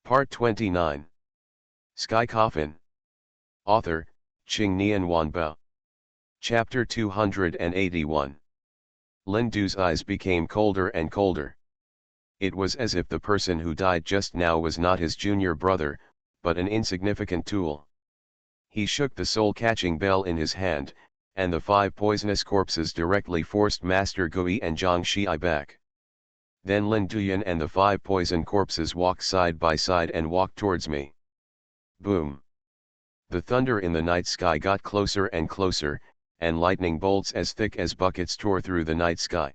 Part 29. Sky Coffin. Author, Qing Nian Wanbao. Chapter 281. Lin Du's eyes became colder and colder. It was as if the person who died just now was not his junior brother, but an insignificant tool. He shook the soul-catching bell in his hand, and the 5 poisonous corpses directly forced Master Gui and Zhang Xi back. Then Lin Duyan and the 5 poison corpses walked side by side and walked towards me. Boom! The thunder in the night sky got closer and closer, and lightning bolts as thick as buckets tore through the night sky.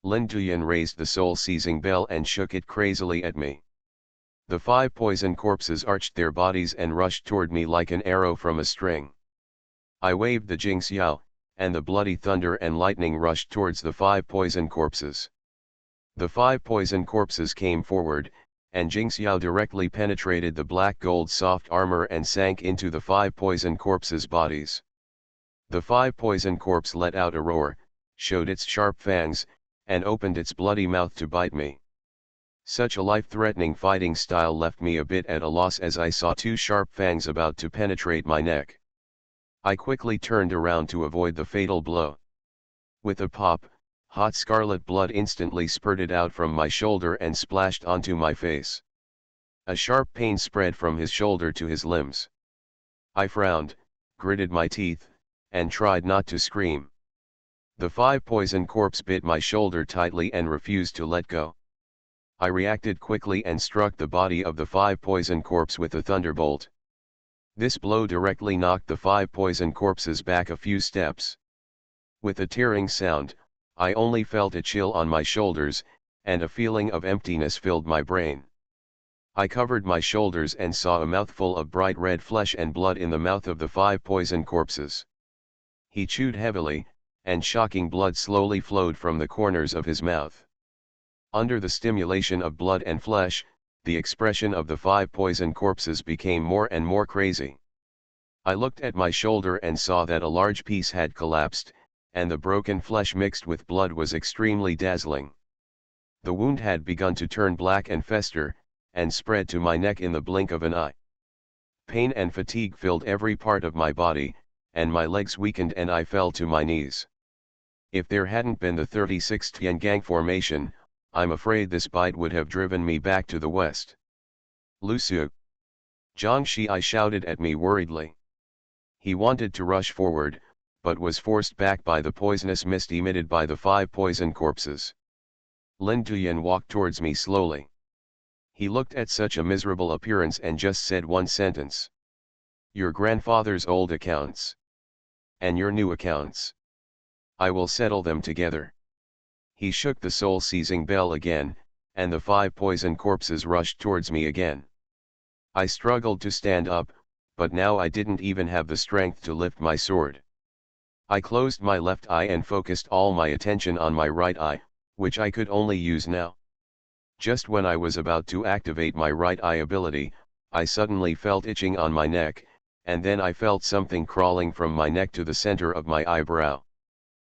Lin Duyan raised the soul-seizing bell and shook it crazily at me. The 5 poison corpses arched their bodies and rushed toward me like an arrow from a string. I waved the Jingxiao, and the bloody thunder and lightning rushed towards the 5 poison corpses. The 5 poison corpses came forward, and Jingxiao directly penetrated the black gold soft armor and sank into the 5 poison corpses' bodies. The 5 poison corpse let out a roar, showed its sharp fangs, and opened its bloody mouth to bite me. Such a life-threatening fighting style left me a bit at a loss as I saw 2 sharp fangs about to penetrate my neck. I quickly turned around to avoid the fatal blow. With a pop, hot scarlet blood instantly spurted out from my shoulder and splashed onto my face. A sharp pain spread from his shoulder to his limbs. I frowned, gritted my teeth, and tried not to scream. The 5 poison corpse bit my shoulder tightly and refused to let go. I reacted quickly and struck the body of the 5 poison corpse with a thunderbolt. This blow directly knocked the 5 poison corpses back a few steps. With a tearing sound, I only felt a chill on my shoulders, and a feeling of emptiness filled my brain. I covered my shoulders and saw a mouthful of bright red flesh and blood in the mouth of the 5 poison corpses. He chewed heavily, and shocking blood slowly flowed from the corners of his mouth. Under the stimulation of blood and flesh, the expression of the 5 poison corpses became more and more crazy. I looked at my shoulder and saw that a large piece had collapsed, and the broken flesh mixed with blood was extremely dazzling. The wound had begun to turn black and fester, and spread to my neck in the blink of an eye. Pain and fatigue filled every part of my body, and my legs weakened and I fell to my knees. If there hadn't been the 36th Tiangang formation, I'm afraid this bite would have driven me back to the west. Lusu! Zhang Xi shouted at me worriedly. He wanted to rush forward, but was forced back by the poisonous mist emitted by the 5 poison corpses. Lin Duyan walked towards me slowly. He looked at such a miserable appearance and just said one sentence. Your grandfather's old accounts. And your new accounts. I will settle them together. He shook the soul-seizing bell again, and the 5 poison corpses rushed towards me again. I struggled to stand up, but now I didn't even have the strength to lift my sword. I closed my left eye and focused all my attention on my right eye, which I could only use now. Just when I was about to activate my right eye ability, I suddenly felt itching on my neck, and then I felt something crawling from my neck to the center of my eyebrow.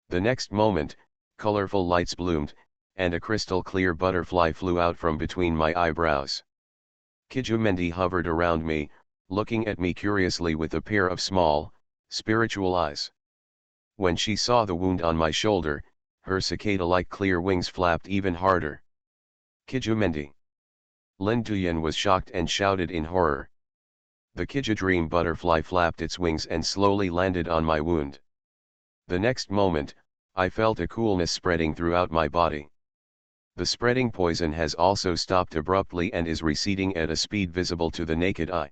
The next moment, colorful lights bloomed, and a crystal-clear butterfly flew out from between my eyebrows. Kijumendi hovered around me, looking at me curiously with a pair of small, spiritual eyes. When she saw the wound on my shoulder, her cicada-like clear wings flapped even harder. Kijumendi! Lin Duyan was shocked and shouted in horror. The Kijadream butterfly flapped its wings and slowly landed on my wound. The next moment, I felt a coolness spreading throughout my body. The spreading poison has also stopped abruptly and is receding at a speed visible to the naked eye.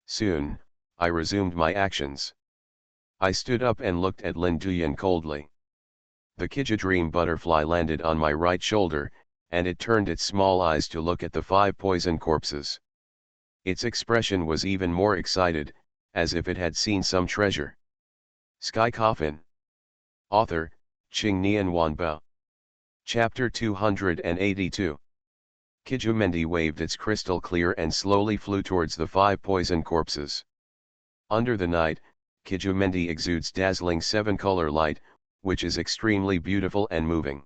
Soon, I resumed my actions. I stood up and looked at Lin Duyan coldly. The Kijadream butterfly landed on my right shoulder, and it turned its small eyes to look at the 5 poison corpses. Its expression was even more excited, as if it had seen some treasure. Sky Coffin. Author, Qing Nian Wanbao. Chapter 282. Kijumendi waved its crystal clear and slowly flew towards the 5 poison corpses. Under the night, Kijumendi exudes dazzling 7-color light, which is extremely beautiful and moving.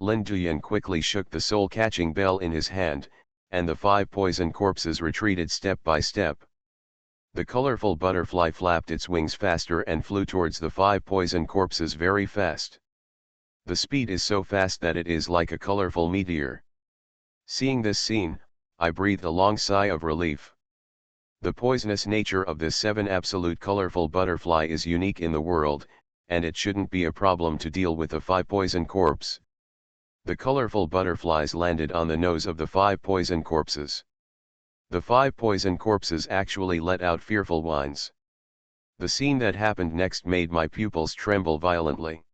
Lin Duyan quickly shook the soul-catching bell in his hand, and the 5 poison corpses retreated step by step. The colorful butterfly flapped its wings faster and flew towards the 5 poison corpses very fast. The speed is so fast that it is like a colorful meteor. Seeing this scene, I breathed a long sigh of relief. The poisonous nature of this 7 absolute colorful butterfly is unique in the world, and it shouldn't be a problem to deal with a 5 poison corpse. The colorful butterflies landed on the nose of the 5 poison corpses. The 5 poison corpses actually let out fearful whines. The scene that happened next made my pupils tremble violently.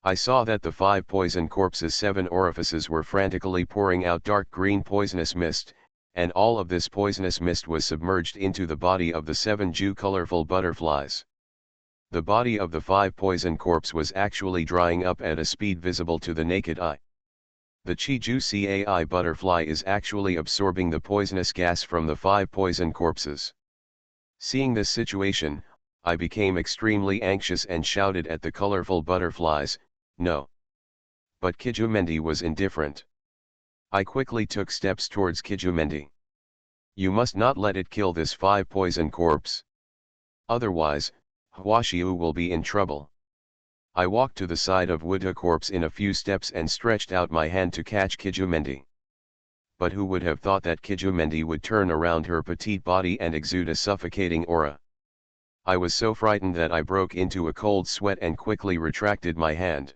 I saw that the 5 poison corpses' 7 orifices were frantically pouring out dark green poisonous mist, and all of this poisonous mist was submerged into the body of the 7 colorful butterflies. The body of the 5 poison corpse was actually drying up at a speed visible to the naked eye. The Cai butterfly is actually absorbing the poisonous gas from the 5 poison corpses. Seeing this situation, I became extremely anxious and shouted at the colorful butterflies, "No!" But Kijumendi was indifferent. I quickly took steps towards Kijumendi. "You must not let it kill this 5 poison corpse. Otherwise, Hwashiu will be in trouble." I walked to the side of Wuta corpse in a few steps and stretched out my hand to catch Kijumendi. But who would have thought that Kijumendi would turn around her petite body and exude a suffocating aura? I was so frightened that I broke into a cold sweat and quickly retracted my hand.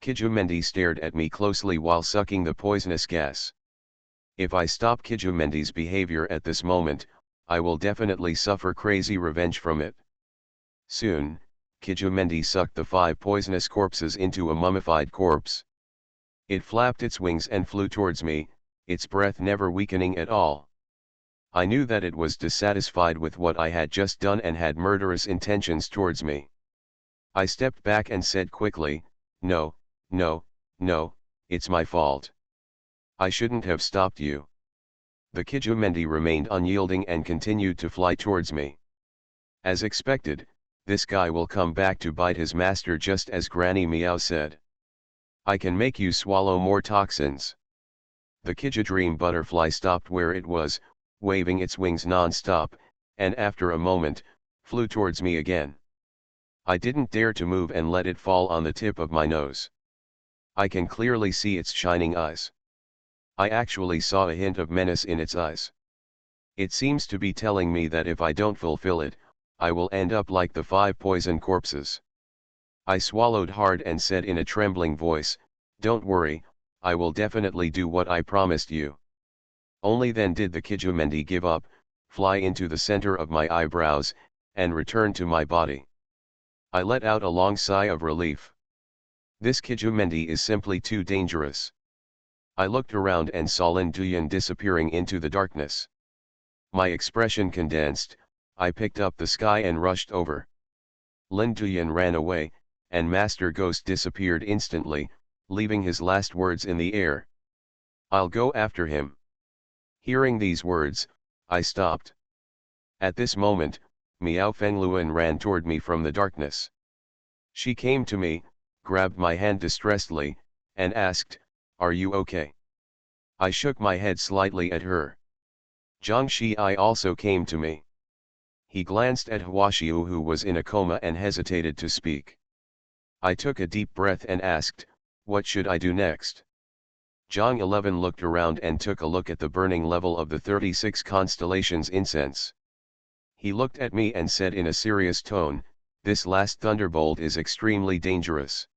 Kijumendi stared at me closely while sucking the poisonous gas. If I stop Kijumendi's behavior at this moment, I will definitely suffer crazy revenge from it. Soon, Kijumendi sucked the 5 poisonous corpses into a mummified corpse. It flapped its wings and flew towards me, its breath never weakening at all. I knew that it was dissatisfied with what I had just done and had murderous intentions towards me. I stepped back and said quickly, "No, no, no, it's my fault. I shouldn't have stopped you." The Kijumendi remained unyielding and continued to fly towards me. As expected, this guy will come back to bite his master, just as Granny Meow said. "I can make you swallow more toxins." The Kijadream butterfly stopped where it was, waving its wings non-stop, and after a moment, flew towards me again. I didn't dare to move and let it fall on the tip of my nose. I can clearly see its shining eyes. I actually saw a hint of menace in its eyes. It seems to be telling me that if I don't fulfill it, I will end up like the 5 poison corpses. I swallowed hard and said in a trembling voice, "Don't worry, I will definitely do what I promised you." Only then did the Kijumendi give up, fly into the center of my eyebrows, and return to my body. I let out a long sigh of relief. This Kijumendi is simply too dangerous. I looked around and saw Lin Duyan disappearing into the darkness. My expression condensed. I picked up the sky and rushed over. Lin Duyan ran away, and Master Ghost disappeared instantly, leaving his last words in the air. "I'll go after him." Hearing these words, I stopped. At this moment, Miao Fengluan ran toward me from the darkness. She came to me, grabbed my hand distressedly, and asked, "Are you okay?" I shook my head slightly at her. Zhang Shii also came to me. He glanced at Hwashiu, who was in a coma, and hesitated to speak. I took a deep breath and asked, "What should I do next?" Zhang 11 looked around and took a look at the burning level of the 36 constellations incense. He looked at me and said in a serious tone, "This last thunderbolt is extremely dangerous.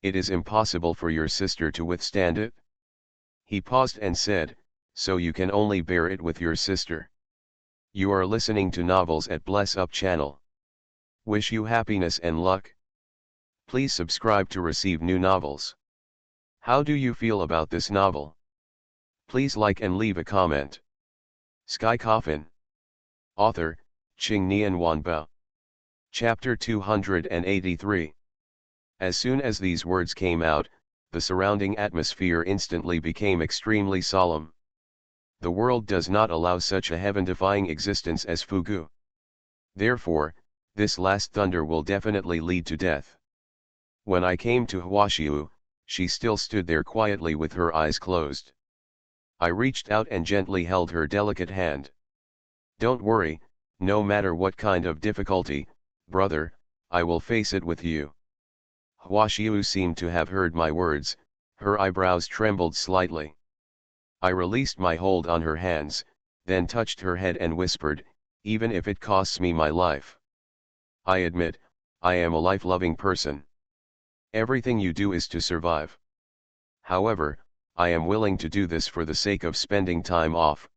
It is impossible for your sister to withstand it." He paused and said, "So you can only bear it with your sister." You are listening to Novels at Bless Up channel. Wish you happiness and luck. Please subscribe to receive new novels. How do you feel about this novel? Please like and leave a comment. Sky Coffin. Author, Qingnian Wanbao. Chapter 283. As soon as these words came out, the surrounding atmosphere instantly became extremely solemn. The world does not allow such a heaven-defying existence as Fugu. Therefore, this last thunder will definitely lead to death. When I came to Hwashiu, she still stood there quietly with her eyes closed. I reached out and gently held her delicate hand. Don't worry, no matter what kind of difficulty, brother, I will face it with you. Huashiu seemed to have heard my words, her eyebrows trembled slightly. I released my hold on her hands, then touched her head and whispered, even if it costs me my life. I admit, I am a life-loving person. Everything you do is to survive. However, I am willing to do this for the sake of spending time off.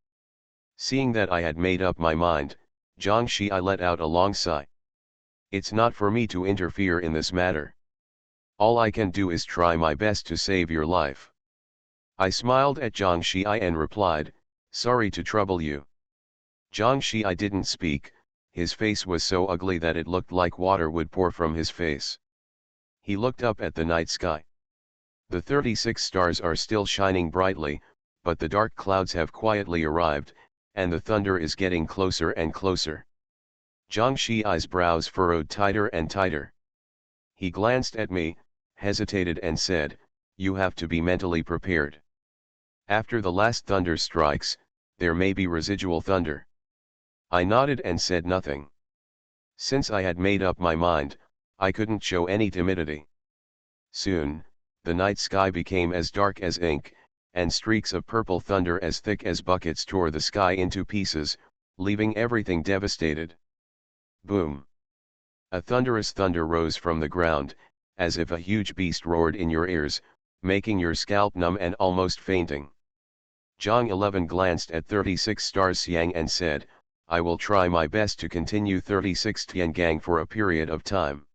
Seeing that I had made up my mind, Zhang Shi let out a long sigh. It's not for me to interfere in this matter. All I can do is try my best to save your life. I smiled at Zhang Shi and replied, sorry to trouble you. Zhang Shi didn't speak, his face was so ugly that it looked like water would pour from his face. He looked up at the night sky. The 36 stars are still shining brightly, but the dark clouds have quietly arrived, and the thunder is getting closer and closer. Zhang Shi's brows furrowed tighter and tighter. He glanced at me, hesitated and said, you have to be mentally prepared. After the last thunder strikes, there may be residual thunder. I nodded and said nothing. Since I had made up my mind, I couldn't show any timidity. Soon, the night sky became as dark as ink, and streaks of purple thunder as thick as buckets tore the sky into pieces, leaving everything devastated. Boom! A thunderous thunder rose from the ground, as if a huge beast roared in your ears, making your scalp numb and almost fainting. Zhang 11 glanced at 36 stars Xiang and said, I will try my best to continue 36 Tiangang for a period of time.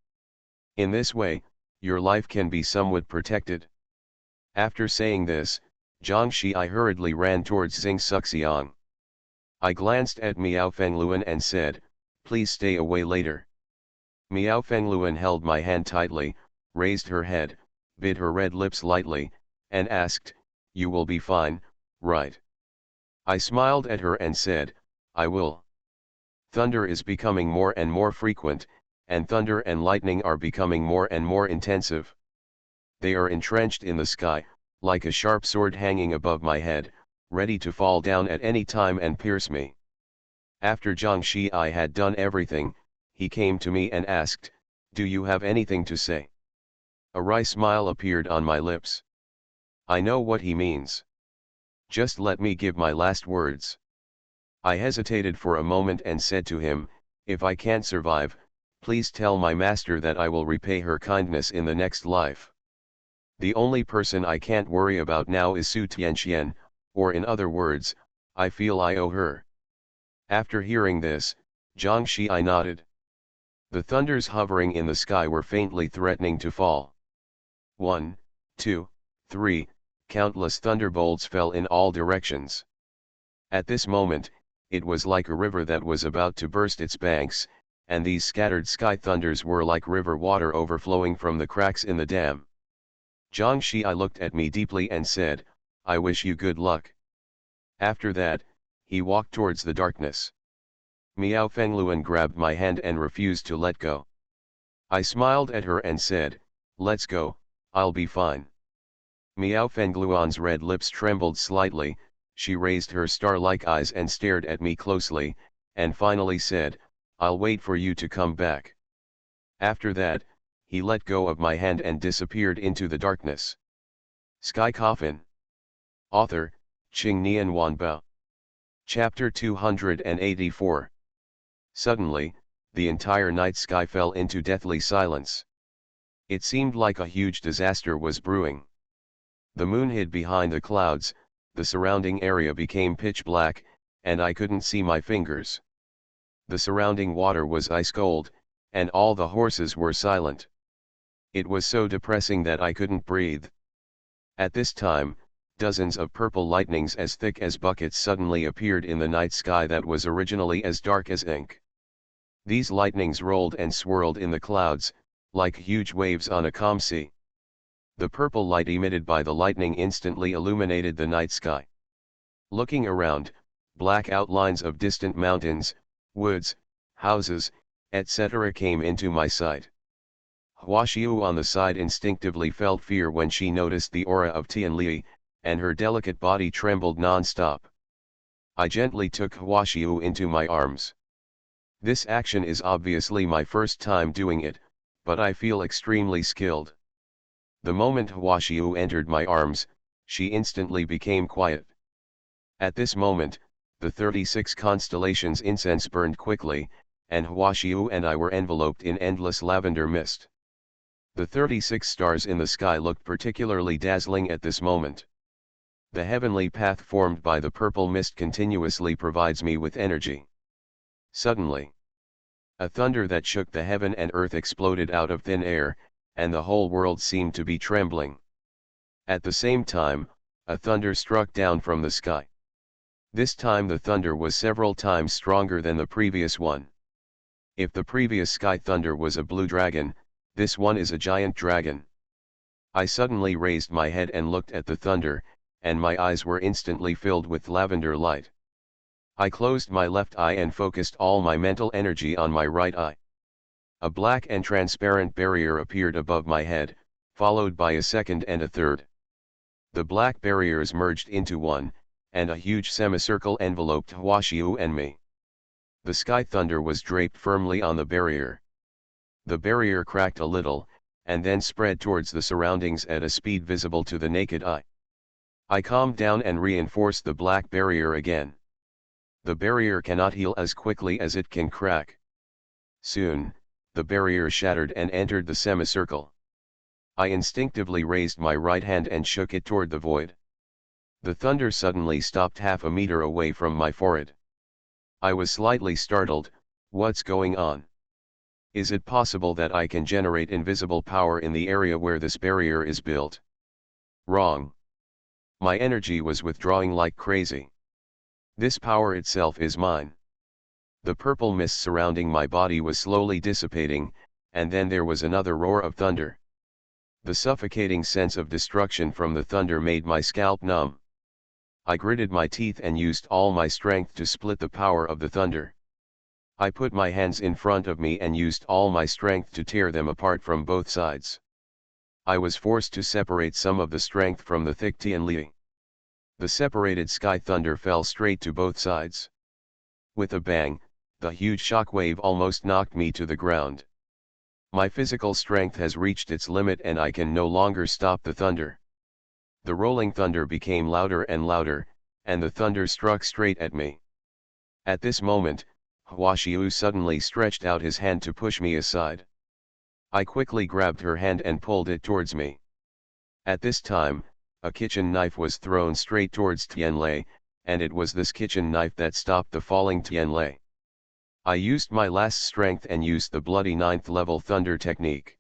In this way, your life can be somewhat protected. After saying this, Zhang Shi hurriedly ran towards Xing Suxiang. I glanced at Miao Fengluan and said, please stay away later. Miao Fengluan held my hand tightly, raised her head, bit her red lips lightly, and asked, you will be fine, right? I smiled at her and said, I will. Thunder is becoming more and more frequent, and thunder and lightning are becoming more and more intensive. They are entrenched in the sky, like a sharp sword hanging above my head, ready to fall down at any time and pierce me. After Zhang Shi had done everything, he came to me and asked, do you have anything to say? A wry smile appeared on my lips. I know what he means. Just let me give my last words. I hesitated for a moment and said to him, if I can't survive, please tell my master that I will repay her kindness in the next life. The only person I can't worry about now is Su Tianxian, or in other words, I feel I owe her. After hearing this, Zhang Shi nodded. The thunders hovering in the sky were faintly threatening to fall. 1, 2, 3, countless thunderbolts fell in all directions. At this moment, it was like a river that was about to burst its banks, and these scattered sky thunders were like river water overflowing from the cracks in the dam. Zhang Shi looked at me deeply and said, I wish you good luck. After that, he walked towards the darkness. Miao Fengluan grabbed my hand and refused to let go. I smiled at her and said, let's go, I'll be fine. Miao Fengluan's red lips trembled slightly, she raised her star-like eyes and stared at me closely, and finally said, I'll wait for you to come back. After that, he let go of my hand and disappeared into the darkness. Sky Coffin. Author, Qingnian Wanbao. Chapter 284. Suddenly, the entire night sky fell into deathly silence. It seemed like a huge disaster was brewing. The moon hid behind the clouds, the surrounding area became pitch black, and I couldn't see my fingers. The surrounding water was ice cold, and all the horses were silent. It was so depressing that I couldn't breathe. At this time, dozens of purple lightnings as thick as buckets suddenly appeared in the night sky that was originally as dark as ink. These lightnings rolled and swirled in the clouds, like huge waves on a calm sea. The purple light emitted by the lightning instantly illuminated the night sky. Looking around, black outlines of distant mountains, woods, houses, etc. came into my sight. Huashiu on the side instinctively felt fear when she noticed the aura of Tianli, and her delicate body trembled non-stop. I gently took Hwashiu into my arms. This action is obviously my first time doing it, but I feel extremely skilled. The moment Hwashiu entered my arms, she instantly became quiet. At this moment, the 36 constellations incense burned quickly, and Hwashiu and I were enveloped in endless lavender mist. The 36 stars in the sky looked particularly dazzling at this moment. The heavenly path formed by the purple mist continuously provides me with energy. Suddenly, a thunder that shook the heaven and earth exploded out of thin air, and the whole world seemed to be trembling. At the same time, a thunder struck down from the sky. This time the thunder was several times stronger than the previous one. If the previous sky thunder was a blue dragon, this one is a giant dragon. I suddenly raised my head and looked at the thunder, and my eyes were instantly filled with lavender light. I closed my left eye and focused all my mental energy on my right eye. A black and transparent barrier appeared above my head, followed by a second and a third. The black barriers merged into one, and a huge semicircle enveloped Hwashiu and me. The sky thunder was draped firmly on the barrier. The barrier cracked a little, and then spread towards the surroundings at a speed visible to the naked eye. I calmed down and reinforced the black barrier again. The barrier cannot heal as quickly as it can crack. Soon, the barrier shattered and entered the semicircle. I instinctively raised my right hand and shook it toward the void. The thunder suddenly stopped half a meter away from my forehead. I was slightly startled. What's going on? Is it possible that I can generate invisible power in the area where this barrier is built? Wrong. My energy was withdrawing like crazy. This power itself is mine. The purple mist surrounding my body was slowly dissipating, and then there was another roar of thunder. The suffocating sense of destruction from the thunder made my scalp numb. I gritted my teeth and used all my strength to split the power of the thunder. I put my hands in front of me and used all my strength to tear them apart from both sides. I was forced to separate some of the strength from the thick Tianli. The separated sky thunder fell straight to both sides. With a bang, the huge shock wave almost knocked me to the ground. My physical strength has reached its limit and I can no longer stop the thunder. The rolling thunder became louder and louder, and the thunder struck straight at me. At this moment, Hwashiu suddenly stretched out his hand to push me aside. I quickly grabbed her hand and pulled it towards me. At this time, a kitchen knife was thrown straight towards Tianlei, and it was this kitchen knife that stopped the falling Tianlei. I used my last strength and used the bloody 9th level thunder technique.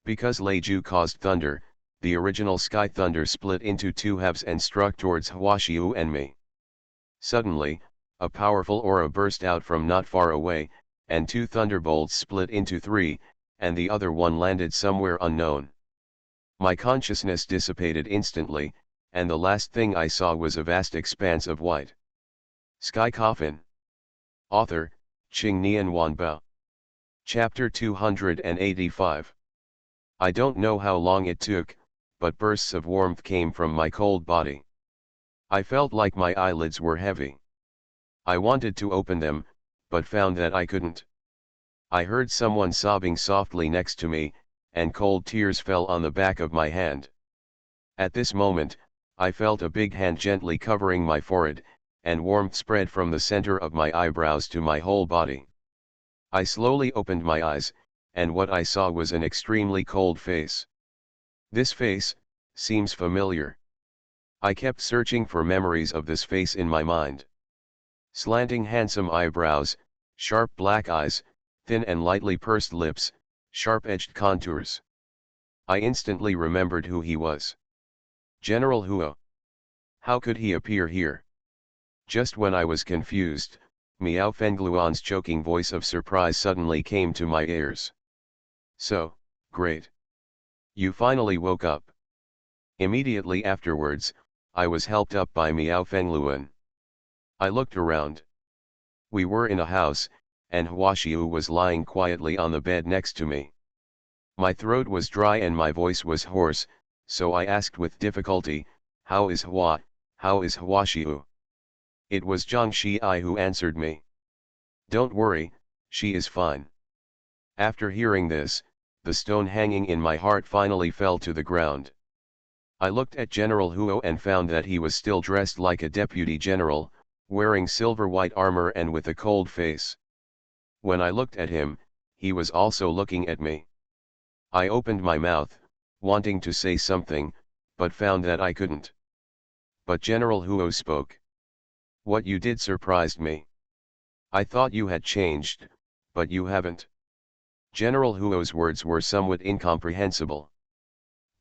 Because Lei Ju caused thunder, the original sky thunder split into two halves and struck towards Hwashiu and me. Suddenly, a powerful aura burst out from not far away, and two thunderbolts split into three, and the other one landed somewhere unknown. My consciousness dissipated instantly, and the last thing I saw was a vast expanse of white. Sky Coffin. Author, Qingnian Wanbao. Chapter 285. I don't know how long it took, but bursts of warmth came from my cold body. I felt like my eyelids were heavy. I wanted to open them, but found that I couldn't. I heard someone sobbing softly next to me, and cold tears fell on the back of my hand. At this moment, I felt a big hand gently covering my forehead, and warmth spread from the center of my eyebrows to my whole body. I slowly opened my eyes, and what I saw was an extremely cold face. This face seems familiar. I kept searching for memories of this face in my mind. Slanting handsome eyebrows, sharp black eyes, thin and lightly pursed lips, sharp-edged contours. I instantly remembered who he was. General Huo. How could he appear here? Just when I was confused, Miao Fengluan's choking voice of surprise suddenly came to my ears. So, great. You finally woke up. Immediately afterwards, I was helped up by Miao Fengluan. I looked around. We were in a house, and Hwashiu was lying quietly on the bed next to me. My throat was dry and my voice was hoarse, so I asked with difficulty, how is Huashiu? It was Zhang Xiai who answered me. Don't worry, she is fine. After hearing this, the stone hanging in my heart finally fell to the ground. I looked at General Huo and found that he was still dressed like a deputy general, wearing silver white armor and with a cold face. When I looked at him, he was also looking at me. I opened my mouth, wanting to say something, but found that I couldn't. But General Huo spoke. What you did surprised me. I thought you had changed, but you haven't. General Huo's words were somewhat incomprehensible.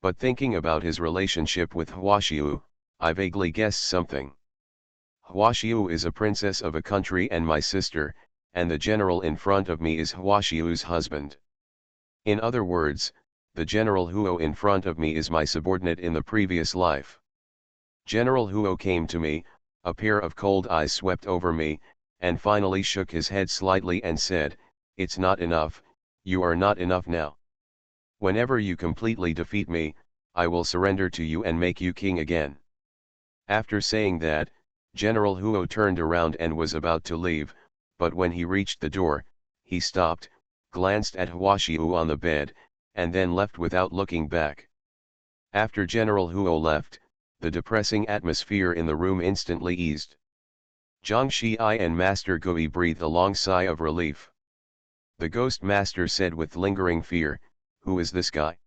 But thinking about his relationship with Huashiu, I vaguely guessed something. Huashiu is a princess of a country and my sister, and the general in front of me is Huashiu's husband. In other words, the General Huo in front of me is my subordinate in the previous life. General Huo came to me, a pair of cold eyes swept over me, and finally shook his head slightly and said, "It's not enough, you are not enough now. Whenever you completely defeat me, I will surrender to you and make you king again." After saying that, General Huo turned around and was about to leave, but when he reached the door, he stopped, glanced at Huashiu on the bed, and then left without looking back. After General Huo left, the depressing atmosphere in the room instantly eased. Zhang Xiai and Master Gui breathed a long sigh of relief. The Ghost Master said with lingering fear, "Who is this guy?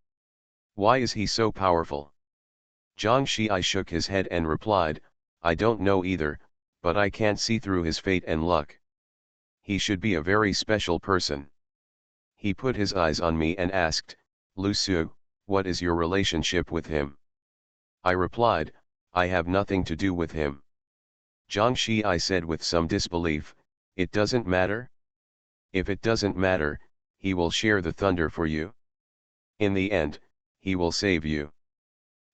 Why is he so powerful?" Zhang Xiai shook his head and replied, "I don't know either, but I can't see through his fate and luck. He should be a very special person." He put his eyes on me and asked, "Lu Su, what is your relationship with him?" I replied, "I have nothing to do with him." Zhang Xiai said with some disbelief, "It doesn't matter? If it doesn't matter, he will share the thunder for you. In the end, he will save you."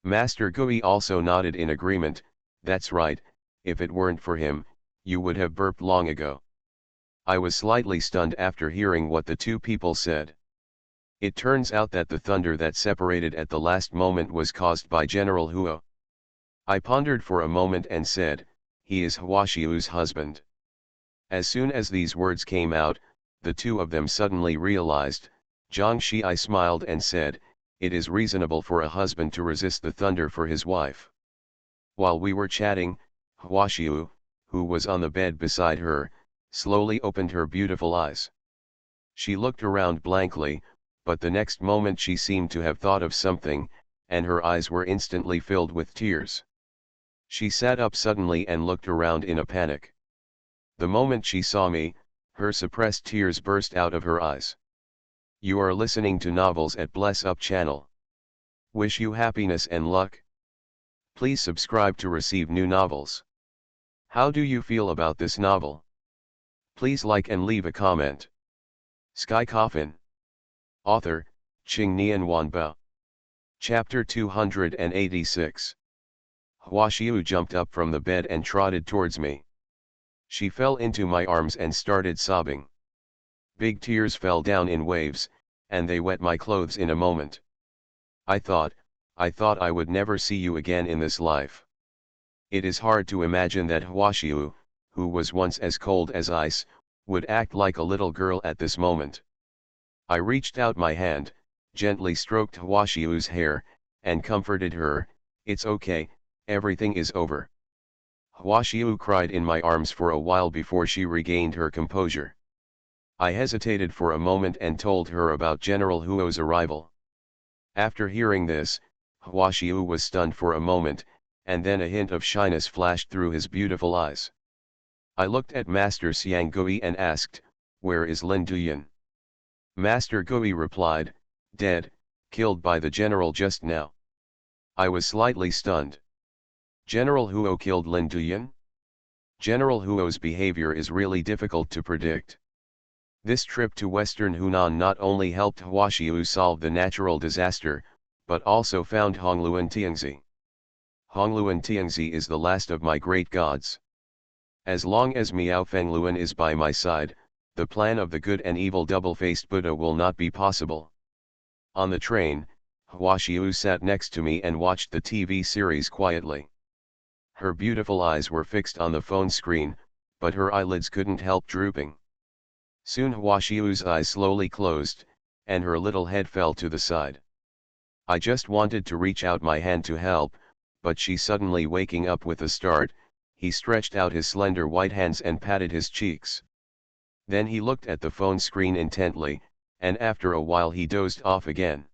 Master Gui also nodded in agreement, "That's right, if it weren't for him, you would have burped long ago." I was slightly stunned after hearing what the two people said. It turns out that the thunder that separated at the last moment was caused by General Huo. I pondered for a moment and said, "He is Huashiu's husband." As soon as these words came out, the two of them suddenly realized. Zhang Xiai smiled and said, "It is reasonable for a husband to resist the thunder for his wife." While we were chatting, Huashiu, who was on the bed beside her, slowly opened her beautiful eyes. She looked around blankly, but the next moment she seemed to have thought of something, and her eyes were instantly filled with tears. She sat up suddenly and looked around in a panic. The moment she saw me, her suppressed tears burst out of her eyes. You are listening to Novels at Bless Up channel. Wish you happiness and luck. Please subscribe to receive new novels. How do you feel about this novel? Please like and leave a comment. Sky Coffin. Author, Qingnian Wanbao. Chapter 286. Huashiu jumped up from the bed and trotted towards me. She fell into my arms and started sobbing. Big tears fell down in waves, and they wet my clothes in a moment. I thought I would never see you again in this life. It is hard to imagine that Huashiu, who was once as cold as ice, would act like a little girl at this moment. I reached out my hand, gently stroked Huashiu's hair, and comforted her, "It's okay, everything is over." Huashiu cried in my arms for a while before she regained her composure. I hesitated for a moment and told her about General Huo's arrival. After hearing this, Huashiu was stunned for a moment, and then a hint of shyness flashed through his beautiful eyes. I looked at Master Xiang Gui and asked, "Where is Lin Duyan?" Master Gui replied, "Dead, killed by the general just now." I was slightly stunned. General Huo killed Lin Duyan? General Huo's behavior is really difficult to predict. This trip to Western Hunan not only helped Huashiu solve the natural disaster, but also found Hongluan Tiangzi. Hongluan Tiangzi is the last of my great gods. As long as Miao Fengluan is by my side, the plan of the good and evil double-faced Buddha will not be possible. On the train, Huashiu sat next to me and watched the TV series quietly. Her beautiful eyes were fixed on the phone screen, but her eyelids couldn't help drooping. Soon Hwashiu's eyes slowly closed, and her little head fell to the side. I just wanted to reach out my hand to help, but she suddenly waking up with a start, he stretched out his slender white hands and patted his cheeks. Then he looked at the phone screen intently, and after a while he dozed off again.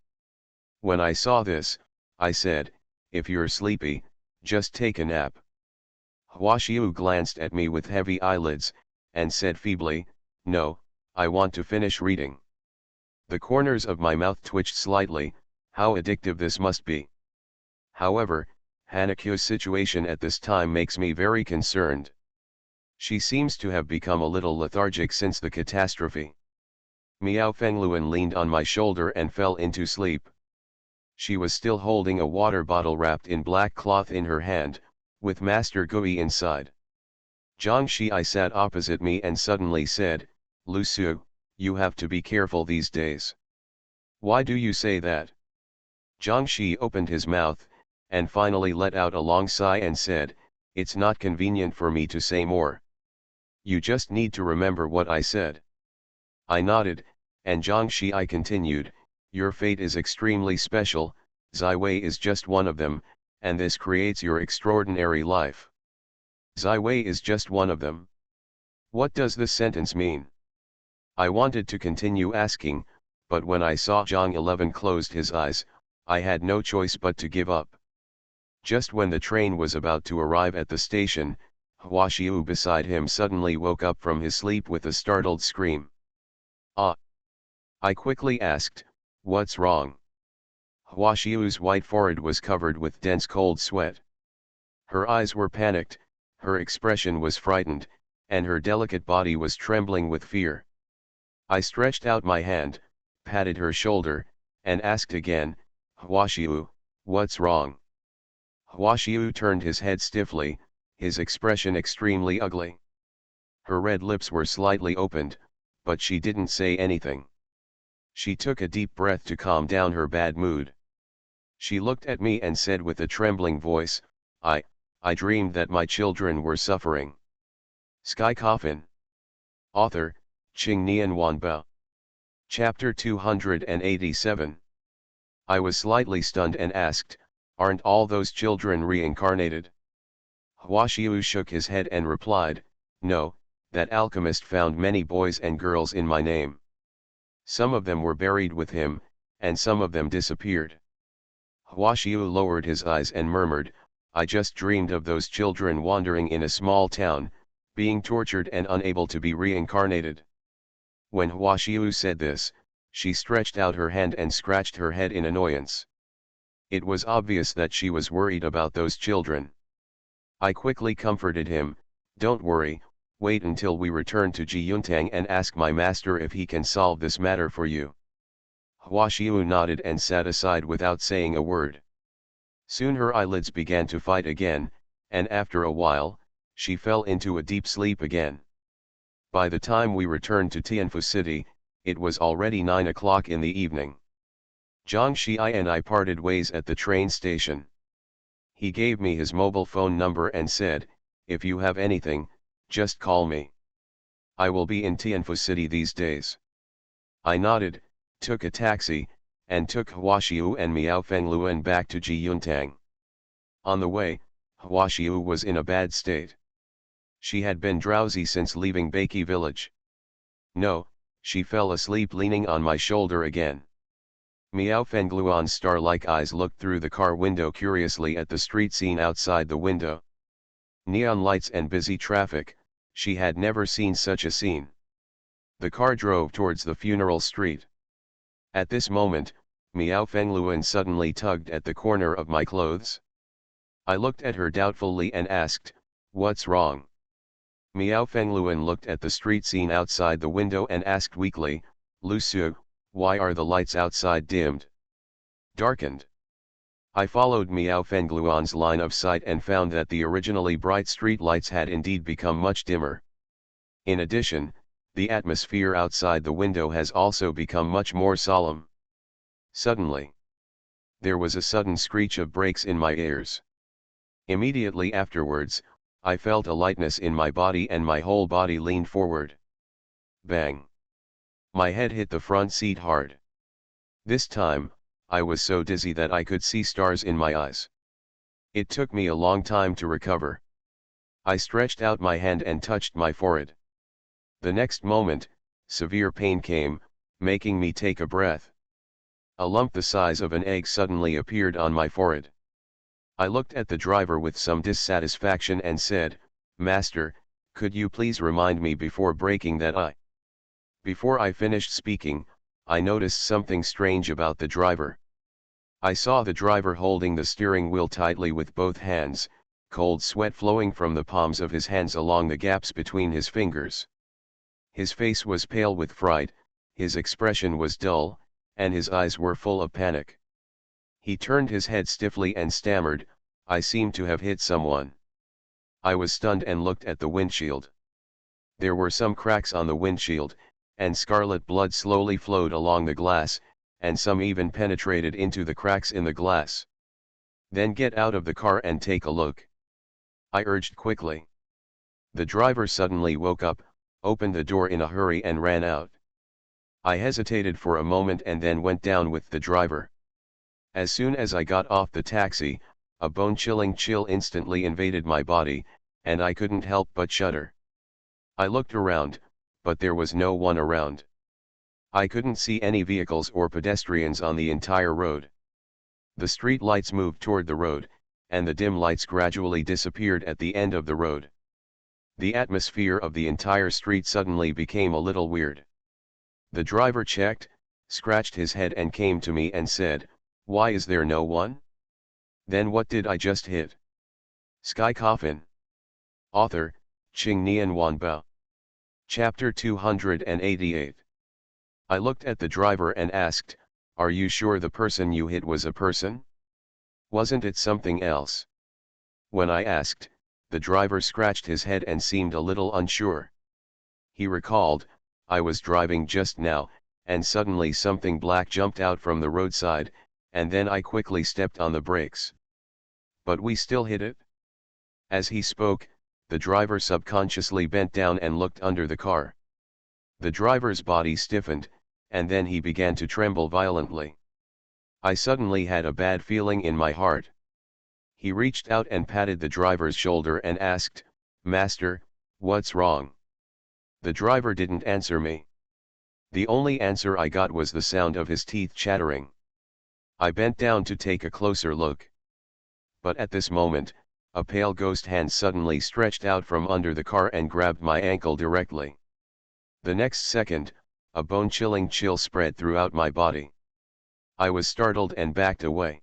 When I saw this, I said, "If you're sleepy, just take a nap." Hwashiu glanced at me with heavy eyelids, and said feebly, "No, I want to finish reading." The corners of my mouth twitched slightly. How addictive this must be. However, Hanakyu's situation at this time makes me very concerned. She seems to have become a little lethargic since the catastrophe. Miao Fengluan leaned on my shoulder and fell into sleep. She was still holding a water bottle wrapped in black cloth in her hand, with Master Gui inside. Zhang Shii sat opposite me and suddenly said, "Lu Su, you have to be careful these days." "Why do you say that?" Zhang Shi opened his mouth, and finally let out a long sigh and said, "It's not convenient for me to say more. You just need to remember what I said." I nodded, and Zhang Shi continued, "Your fate is extremely special, Zai Wei is just one of them, and this creates your extraordinary life." Zai Wei is just one of them. What does this sentence mean? I wanted to continue asking, but when I saw Zhang 11 closed his eyes, I had no choice but to give up. Just when the train was about to arrive at the station, Hwashiu beside him suddenly woke up from his sleep with a startled scream. "Ah!" I quickly asked, "What's wrong?" Hwashiu's white forehead was covered with dense cold sweat. Her eyes were panicked, her expression was frightened, and her delicate body was trembling with fear. I stretched out my hand, patted her shoulder, and asked again, "Hwashiu, what's wrong?" Hwashiu turned his head stiffly, his expression extremely ugly. Her red lips were slightly opened, but she didn't say anything. She took a deep breath to calm down her bad mood. She looked at me and said with a trembling voice, I dreamed that my children were suffering." Sky Coffin. Author, Qing Nian Wanba. Chapter 287. I was slightly stunned and asked, "Aren't all those children reincarnated?" Hwashiu shook his head and replied, "No, that alchemist found many boys and girls in my name. Some of them were buried with him, and some of them disappeared." Hwashiu lowered his eyes and murmured, "I just dreamed of those children wandering in a small town, being tortured and unable to be reincarnated." When Hwashiu said this, she stretched out her hand and scratched her head in annoyance. It was obvious that she was worried about those children. I quickly comforted him, "Don't worry, wait until we return to Jiyuntang and ask my master if he can solve this matter for you." Hwashiu nodded and sat aside without saying a word. Soon her eyelids began to fight again, and after a while, she fell into a deep sleep again. By the time we returned to Tianfu City, it was already 9 o'clock in the evening. Zhang Shii and I parted ways at the train station. He gave me his mobile phone number and said, "If you have anything, just call me. I will be in Tianfu City these days." I nodded, took a taxi, and took Hwashiu and Miao Fengluan back to Jiyuntang. On the way, Hwashiu was in a bad state. She had been drowsy since leaving Beiki village. No, she fell asleep leaning on my shoulder again. Miao Fengluan's star-like eyes looked through the car window curiously at the street scene outside the window. Neon lights and busy traffic, she had never seen such a scene. The car drove towards the funeral street. At this moment, Miao Fengluan suddenly tugged at the corner of my clothes. I looked at her doubtfully and asked, "What's wrong?" Miao Fengluan looked at the street scene outside the window and asked weakly, "Lu Su, why are the lights outside dimmed? Darkened?" I followed Miao Fengluan's line of sight and found that the originally bright street lights had indeed become much dimmer. In addition, the atmosphere outside the window has also become much more solemn. Suddenly, there was a sudden screech of brakes in my ears. Immediately afterwards, I felt a lightness in my body and my whole body leaned forward. Bang! My head hit the front seat hard. This time, I was so dizzy that I could see stars in my eyes. It took me a long time to recover. I stretched out my hand and touched my forehead. The next moment, severe pain came, making me take a breath. A lump the size of an egg suddenly appeared on my forehead. I looked at the driver with some dissatisfaction and said, "Master, could you please remind me before braking that I..." Before I finished speaking, I noticed something strange about the driver. I saw the driver holding the steering wheel tightly with both hands, cold sweat flowing from the palms of his hands along the gaps between his fingers. His face was pale with fright, his expression was dull, and his eyes were full of panic. He turned his head stiffly and stammered, "I seem to have hit someone." I was stunned and looked at the windshield. There were some cracks on the windshield, and scarlet blood slowly flowed along the glass, and some even penetrated into the cracks in the glass. "Then get out of the car and take a look," I urged quickly. The driver suddenly woke up, opened the door in a hurry and ran out. I hesitated for a moment and then went down with the driver. As soon as I got off the taxi, a bone-chilling chill instantly invaded my body, and I couldn't help but shudder. I looked around, but there was no one around. I couldn't see any vehicles or pedestrians on the entire road. The street lights moved toward the road, and the dim lights gradually disappeared at the end of the road. The atmosphere of the entire street suddenly became a little weird. The driver checked, scratched his head and came to me and said, "Why is there no one?" Then what did I just hit? Sky Coffin. Author, Ching Nian Wanbao. Chapter 288. I looked at the driver and asked, "Are you sure the person you hit was a person? Wasn't it something else?" When I asked, the driver scratched his head and seemed a little unsure. He recalled, "I was driving just now, and suddenly something black jumped out from the roadside, and then I quickly stepped on the brakes. But we still hit it." As he spoke, the driver subconsciously bent down and looked under the car. The driver's body stiffened, and then he began to tremble violently. I suddenly had a bad feeling in my heart. He reached out and patted the driver's shoulder and asked, "Master, what's wrong?" The driver didn't answer me. The only answer I got was the sound of his teeth chattering. I bent down to take a closer look. But at this moment, a pale ghost hand suddenly stretched out from under the car and grabbed my ankle directly. The next second, a bone-chilling chill spread throughout my body. I was startled and backed away.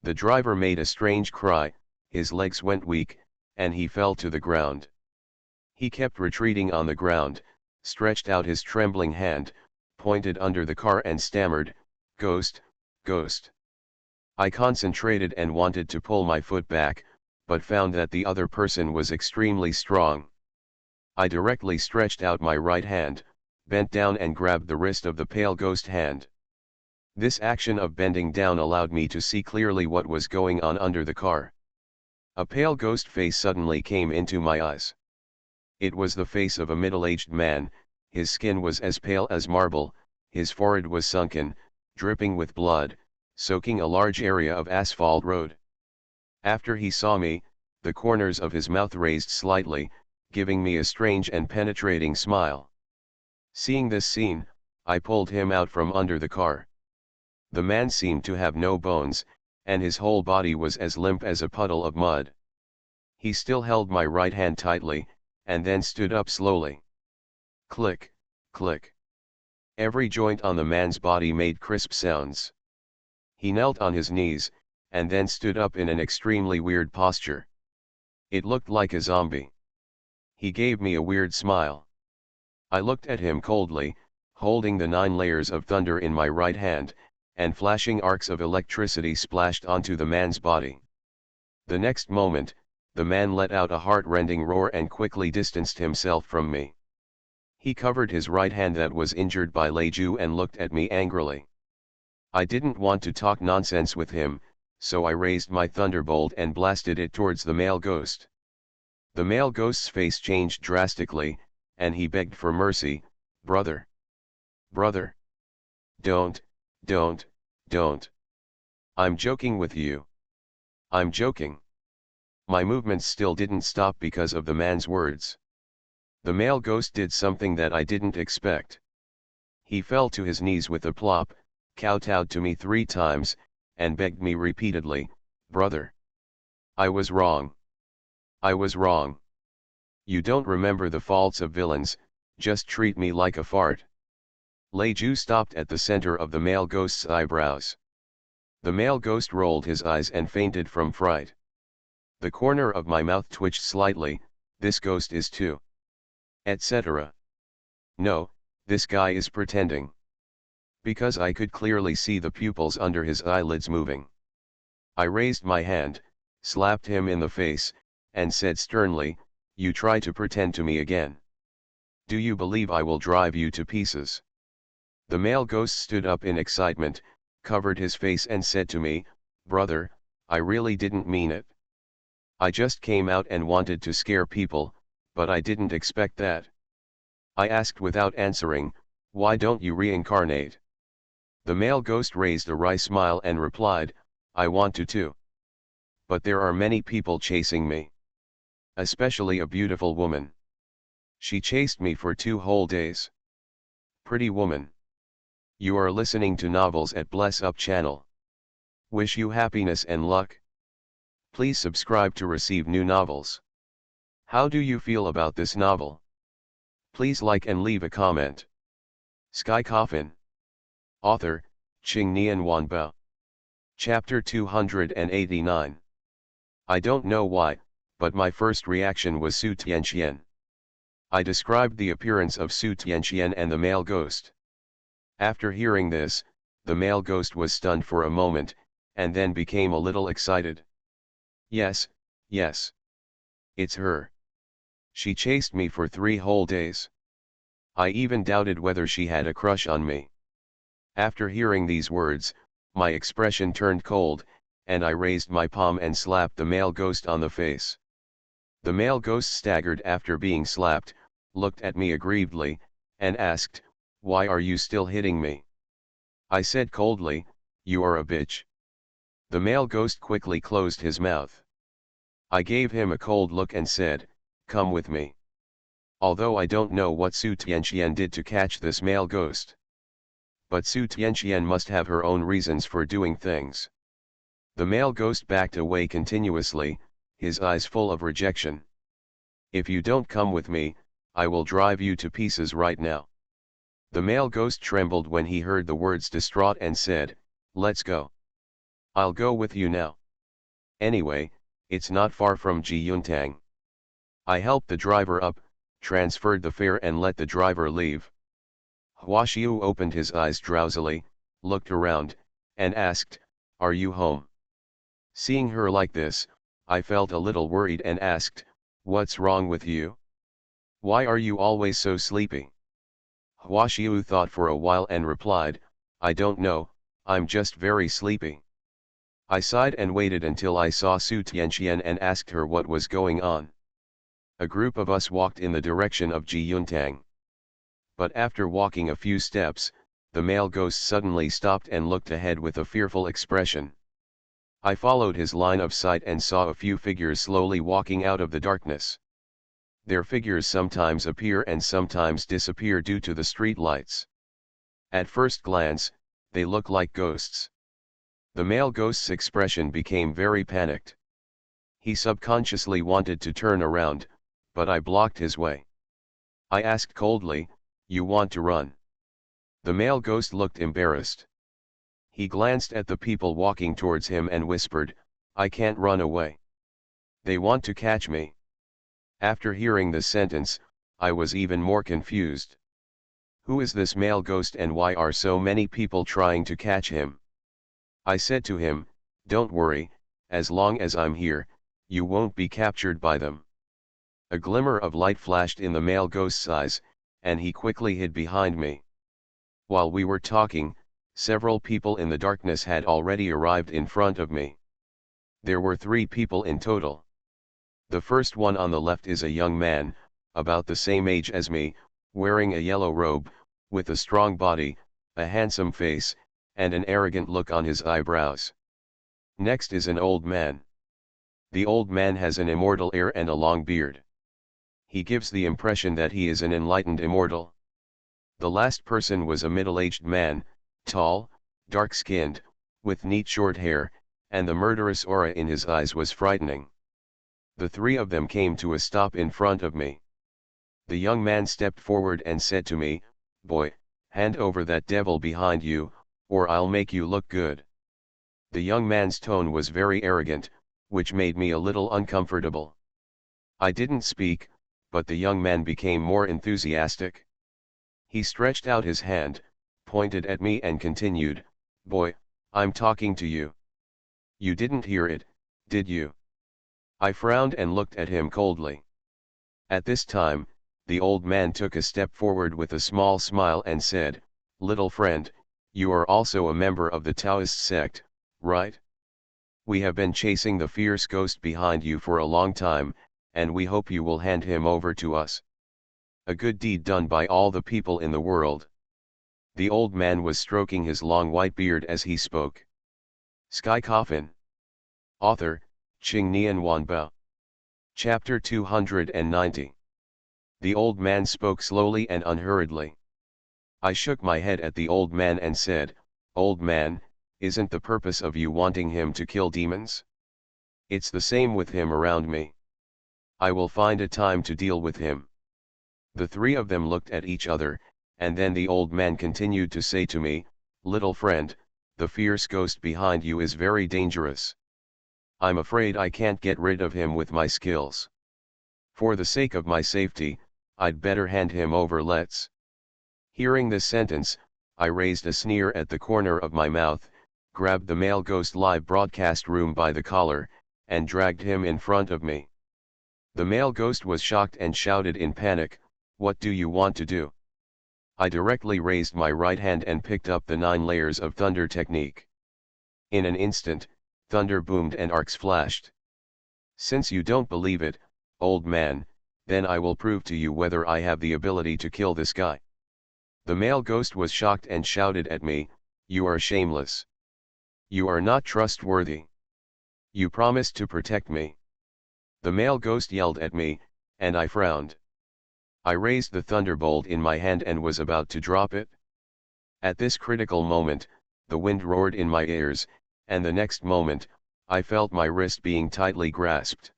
The driver made a strange cry, his legs went weak, and he fell to the ground. He kept retreating on the ground, stretched out his trembling hand, pointed under the car and stammered, "Ghost, ghost." I concentrated and wanted to pull my foot back, but found that the other person was extremely strong. I directly stretched out my right hand, bent down and grabbed the wrist of the pale ghost hand. This action of bending down allowed me to see clearly what was going on under the car. A pale ghost face suddenly came into my eyes. It was the face of a middle-aged man, his skin was as pale as marble, his forehead was sunken, dripping with blood, soaking a large area of asphalt road. After he saw me, the corners of his mouth raised slightly, giving me a strange and penetrating smile. Seeing this scene, I pulled him out from under the car. The man seemed to have no bones, and his whole body was as limp as a puddle of mud. He still held my right hand tightly, and then stood up slowly. Click, click. Every joint on the man's body made crisp sounds. He knelt on his knees, and then stood up in an extremely weird posture. It looked like a zombie. He gave me a weird smile. I looked at him coldly, holding the 9 layers of thunder in my right hand, and flashing arcs of electricity splashed onto the man's body. The next moment, the man let out a heart-rending roar and quickly distanced himself from me. He covered his right hand that was injured by Leju and looked at me angrily. I didn't want to talk nonsense with him, so I raised my thunderbolt and blasted it towards the male ghost. The male ghost's face changed drastically, and he begged for mercy, "Brother! Brother! Don't, don't, don't. I'm joking with you. I'm joking." My movements still didn't stop because of the man's words. The male ghost did something that I didn't expect. He fell to his knees with a plop, kowtowed to me 3 times, and begged me repeatedly, "Brother! I was wrong. I was wrong. You don't remember the faults of villains, just treat me like a fart." Leju stopped at the center of the male ghost's eyebrows. The male ghost rolled his eyes and fainted from fright. The corner of my mouth twitched slightly, "This ghost is too. Etc. No, this guy is pretending." Because I could clearly see the pupils under his eyelids moving. I raised my hand, slapped him in the face, and said sternly, "You try to pretend to me again. Do you believe I will drive you to pieces?" The male ghost stood up in excitement, covered his face and said to me, "Brother, I really didn't mean it. I just came out and wanted to scare people, but I didn't expect that." I asked without answering, "Why don't you reincarnate?" The male ghost raised a wry smile and replied, "I want to too. But there are many people chasing me. Especially a beautiful woman. She chased me for 2 whole days. Pretty woman. You are listening to Novels at Bless Up channel. Wish you happiness and luck. Please subscribe to receive new novels. How do you feel about this novel? Please like and leave a comment. Sky Coffin. Author, Qingnian Wanba. Chapter 289. I don't know why, but my first reaction was Su Tianxian. I described the appearance of Su Tianxian and the male ghost. After hearing this, the male ghost was stunned for a moment, and then became a little excited. "Yes, yes. It's her. She chased me for 3 whole days. I even doubted whether she had a crush on me." After hearing these words, my expression turned cold, and I raised my palm and slapped the male ghost on the face. The male ghost staggered after being slapped, looked at me aggrievedly, and asked, "Why are you still hitting me?" I said coldly, "You are a bitch." The male ghost quickly closed his mouth. I gave him a cold look and said, "Come with me." Although I don't know what Su Tianxian did to catch this male ghost. But Su Tianxian must have her own reasons for doing things. The male ghost backed away continuously, his eyes full of rejection. "If you don't come with me, I will drive you to pieces right now." The male ghost trembled when he heard the words, distraught, and said, "Let's go. I'll go with you now. Anyway, it's not far from Jiyuntang." I helped the driver up, transferred the fare and let the driver leave. Huaxiu opened his eyes drowsily, looked around, and asked, "Are you home?" Seeing her like this, I felt a little worried and asked, "What's wrong with you? Why are you always so sleepy?" Huaxiu thought for a while and replied, "I don't know, I'm just very sleepy." I sighed and waited until I saw Su Tianxian and asked her what was going on. A group of us walked in the direction of Jiyuntang. But after walking a few steps, the male ghost suddenly stopped and looked ahead with a fearful expression. I followed his line of sight and saw a few figures slowly walking out of the darkness. Their figures sometimes appear and sometimes disappear due to the street lights. At first glance, they look like ghosts. The male ghost's expression became very panicked. He subconsciously wanted to turn around, but I blocked his way. I asked coldly, "You want to run?" The male ghost looked embarrassed. He glanced at the people walking towards him and whispered, "I can't run away. They want to catch me." After hearing this sentence, I was even more confused. Who is this male ghost and why are so many people trying to catch him? I said to him, "Don't worry, as long as I'm here, you won't be captured by them." A glimmer of light flashed in the male ghost's eyes, and he quickly hid behind me. While we were talking, several people in the darkness had already arrived in front of me. There were 3 people in total. The first one on the left is a young man, about the same age as me, wearing a yellow robe, with a strong body, a handsome face, and an arrogant look on his eyebrows. Next is an old man. The old man has an immortal air and a long beard. He gives the impression that he is an enlightened immortal. The last person was a middle-aged man, tall, dark-skinned, with neat short hair, and the murderous aura in his eyes was frightening. The 3 of them came to a stop in front of me. The young man stepped forward and said to me, "Boy, hand over that devil behind you, or I'll make you look good." The young man's tone was very arrogant, which made me a little uncomfortable. I didn't speak, but the young man became more enthusiastic. He stretched out his hand, pointed at me and continued, "Boy, I'm talking to you. You didn't hear it, did you?" I frowned and looked at him coldly. At this time, the old man took a step forward with a small smile and said, "Little friend, you are also a member of the Taoist sect, right? We have been chasing the fierce ghost behind you for a long time, and we hope you will hand him over to us. A good deed done by all the people in the world." The old man was stroking his long white beard as he spoke. Sky Coffin. Author, Qing Nian Wanbao. Chapter 290. The old man spoke slowly and unhurriedly. I shook my head at the old man and said, "Old man, isn't the purpose of you wanting him to kill demons? It's the same with him around me. I will find a time to deal with him." The 3 of them looked at each other, and then the old man continued to say to me, "Little friend, the fierce ghost behind you is very dangerous. I'm afraid I can't get rid of him with my skills. For the sake of my safety, I'd better hand him over. Let's." Hearing this sentence, I raised a sneer at the corner of my mouth, grabbed the male ghost live broadcast room by the collar, and dragged him in front of me. The male ghost was shocked and shouted in panic, "What do you want to do?" I directly raised my right hand and picked up the 9 layers of thunder technique. In an instant, thunder boomed and arcs flashed. "Since you don't believe it, old man, then I will prove to you whether I have the ability to kill this guy." The male ghost was shocked and shouted at me, "You are shameless. You are not trustworthy. You promised to protect me." The male ghost yelled at me, and I frowned. I raised the thunderbolt in my hand and was about to drop it. At this critical moment, the wind roared in my ears, and the next moment, I felt my wrist being tightly grasped.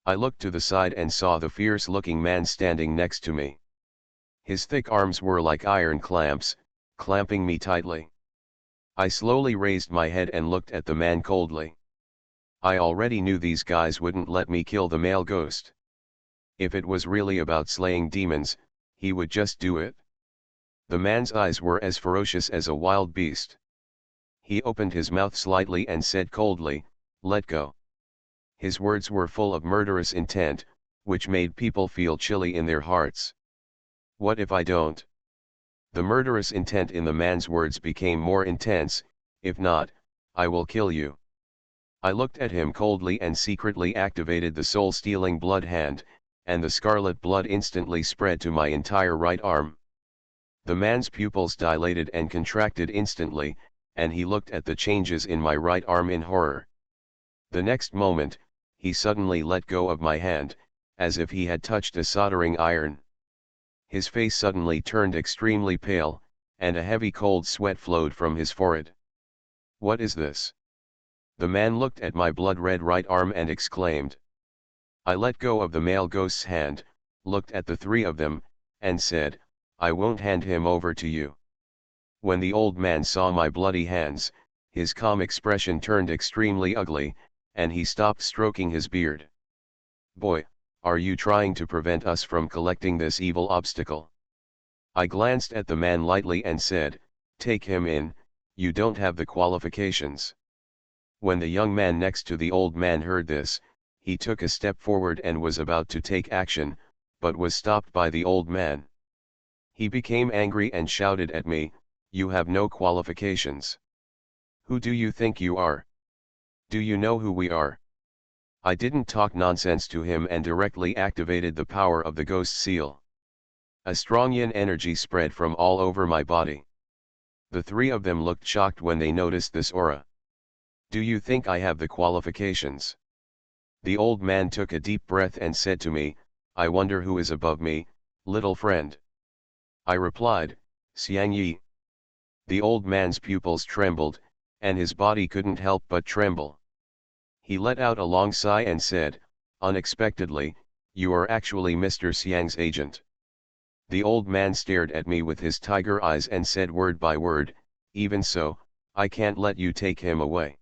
I looked to the side and saw the fierce-looking man standing next to me. His thick arms were like iron clamps, clamping me tightly. I slowly raised my head and looked at the man coldly. I already knew these guys wouldn't let me kill the male ghost. If it was really about slaying demons, he would just do it. The man's eyes were as ferocious as a wild beast. He opened his mouth slightly and said coldly, "Let go." His words were full of murderous intent, which made people feel chilly in their hearts. What if I don't? The murderous intent in the man's words became more intense. "If not, I will kill you." I looked at him coldly and secretly activated the soul-stealing blood hand, and the scarlet blood instantly spread to my entire right arm. The man's pupils dilated and contracted instantly, and he looked at the changes in my right arm in horror. The next moment, he suddenly let go of my hand, as if he had touched a soldering iron. His face suddenly turned extremely pale, and a heavy cold sweat flowed from his forehead. "What is this?" The man looked at my blood-red right arm and exclaimed. I let go of the male ghost's hand, looked at the 3 of them, and said, "I won't hand him over to you." When the old man saw my bloody hands, his calm expression turned extremely ugly, and he stopped stroking his beard. "Boy, are you trying to prevent us from collecting this evil obstacle?" I glanced at the man lightly and said, "Take him in, you don't have the qualifications." When the young man next to the old man heard this, he took a step forward and was about to take action, but was stopped by the old man. He became angry and shouted at me, "You have no qualifications. Who do you think you are? Do you know who we are? I didn't talk nonsense to him and directly activated the power of the ghost seal. A strong yin energy spread from all over my body. The three of them looked shocked when they noticed this aura. Do you think I have the qualifications? The old man took a deep breath and said to me, I wonder who is above me, little friend. I replied, Xiang Yi. The old man's pupils trembled, and his body couldn't help but tremble. He let out a long sigh and said, unexpectedly, you are actually Mr. Xiang's agent. The old man stared at me with his tiger eyes and said word by word, even so, I can't let you take him away.